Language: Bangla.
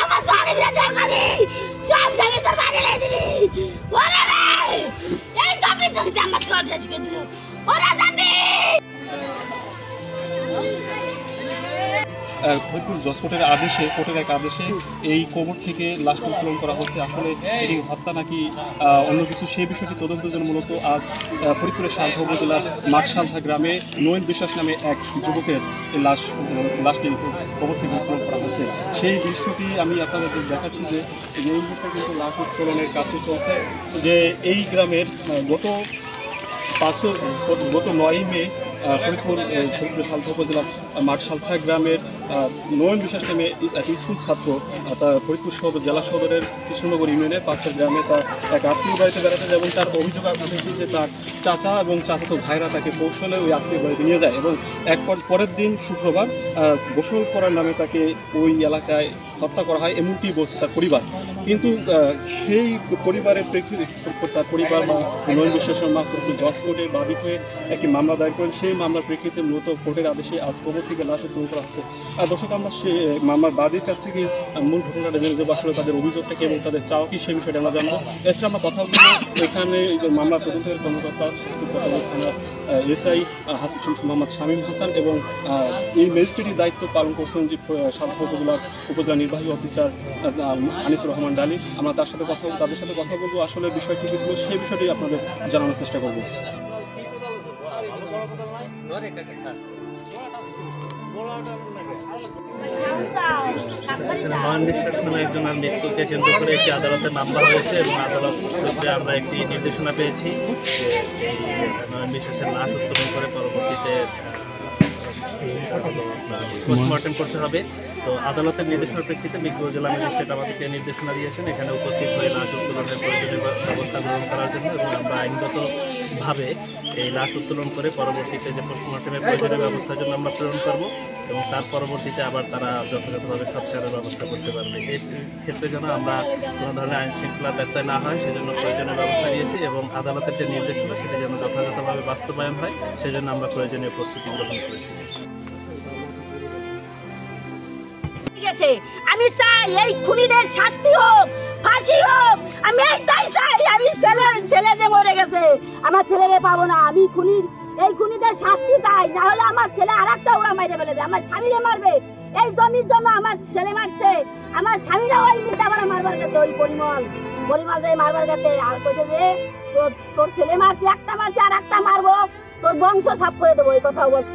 আমার জালিমরা দরকারি সব জামি তোর বাড়ি লাই দিবি ওরে রে এই জামি তোর আমার ঘর শেষ করে দিল ওরে জামি ফরিদপুর জজ কোর্টের এক আদেশে এই কবর থেকে লাশ উত্তোলন করা হচ্ছে। আসলে এটি হত্যা নাকি অন্য কিছু সেই বিষয়টি তদন্তের জন্য মূলত আজ ফরিদপুরের সালথা উপজেলার মাঠসালথা গ্রামে নয়ন বিশ্বাস নামে এক যুবকের লাশটি কবর থেকে উত্তোলন করা হয়েছে। সেই দৃশ্যটি আমি আপনাদের দেখাচ্ছি যে এই মুহূর্তে কিন্তু লাশ উত্তোলনের কাজটি চলছে। যে এই গ্রামের গত 9 মে ফরিদপুর সালথা উপজেলার মাঠসালথা গ্রামের নয়ন বিশ্বাস নামে এক স্কুল ছাত্র ফরিদপুর জেলা সদরের কৃষ্ণনগর ইউনিয়নের পাশের গ্রামে তার এক আত্মীয় বাড়িতে বেড়াতে যায় এবং তার অভিযোগ উঠেছে যে তার চাচা এবং চাচাতো ভাইরা তাকে কৌশলে ওই আত্মীয় বাড়িতে নিয়ে যায় এবং পরের দিন শুক্রবার গোসল করার নামে তাকে ওই এলাকায় হত্যা করা হয় এমনটি বলছে তার পরিবার। কিন্তু সেই পরিবারের প্রেক্ষিতে তার পরিবার বা নয়ন বিশ্বাসের মা জজ কোর্টে বাদী হয়ে একটি মামলা দায়ের করেন। সেই মামলার প্রেক্ষিতে মূলত কোর্টের আদেশে আজ কবর থেকে লাশ উত্তোলন করা হচ্ছে। দর্শক, আমরা সেই মামলার বাদীর কাছ থেকে মূল ঘটনাটা জেনে যাবো, আসলে তাদের অভিযোগটাকে এবং তাদের চাওয়া কি সেই বিষয়টা আমরা জানবো। এছাড়া আমরা কথা বলবো এখানে মামলার তদন্তের কর্মকর্তা এসআই মোহাম্মদ শামীম হাসান এবং এই ম্যাজিস্ট্রেটের দায়িত্ব পালন করছেন যে সালথা উপজেলা নির্বাহী অফিসার আনিসুর রহমান ডালি। আমরা তাদের সাথে কথা বলবো, আসলে বিষয়টি কি ছিল সেই বিষয়টি আপনাদের জানানোর চেষ্টা করবো। নয়ন বিশ্বাস নামে একজনের মৃত্যুকে কেন্দ্র করে একটি আদালতে মামলা হয়েছে এবং আদালত সূত্রে আমরা একটি নির্দেশনা পেয়েছি যে নয়ন বিশ্বাসের লাশ উত্তোলন করে পরবর্তীতে পোস্টমর্টেম করতে হবে। তো আদালতের নির্দেশনার প্রেক্ষিতে মিরপুর জেলা ম্যাজিস্ট্রেট আমাদেরকে নির্দেশনা দিয়েছেন এখানে উপস্থিত হয়ে লাশ উত্তোলনের প্রয়োজনীয় ব্যবস্থা গ্রহণ করার জন্য এবং আমরা আইনগতভাবে এই লাশ উত্তোলন করে পরবর্তীতে যে পোস্টমর্টেমের প্রয়োজনীয় ব্যবস্থার জন্য আমরা প্রেরণ করবো এবং তার পরবর্তীতে আবার তারা যথাযথভাবে সৎকারের ব্যবস্থা করতে পারবে। এই ক্ষেত্রে যেন আমরা কোনো ধরনের আইন শৃঙ্খলার ব্যত্যয় না হয় সেজন্য প্রয়োজনীয় ব্যবস্থা নিয়েছি এবং আদালতের যে নির্দেশনা সেটি যেন যথাযথভাবে বাস্তবায়ন হয় সেজন্য আমরা প্রয়োজনীয় প্রস্তুতি গ্রহণ করেছি। আমি চাই এই খুনিদের শাস্তি হোক, ফাঁসি হোক। আমি একটাই চাই, আমি ছেলে যে মরে গেছে আমার ছেলেরে পাবো না। আমি এই খুনিদের শাস্তি চাই, না হলে আমার ছেলে আর একটা ওরা মাইরে ফেলে দেবে, আমার স্বামীরে মারবে। এই জমির জন্য আমার ছেলে মারছে, আমার স্বামীরা ওই মিটাবারা মারবার গেছে, ওই পরিমল মারবার গেছে। আর কইছে যে তোর ছেলে মারছি, একটা মারছি আর একটা মারবো, তোর বংশ সাফ করে দেবো, এই কথাও বলছে।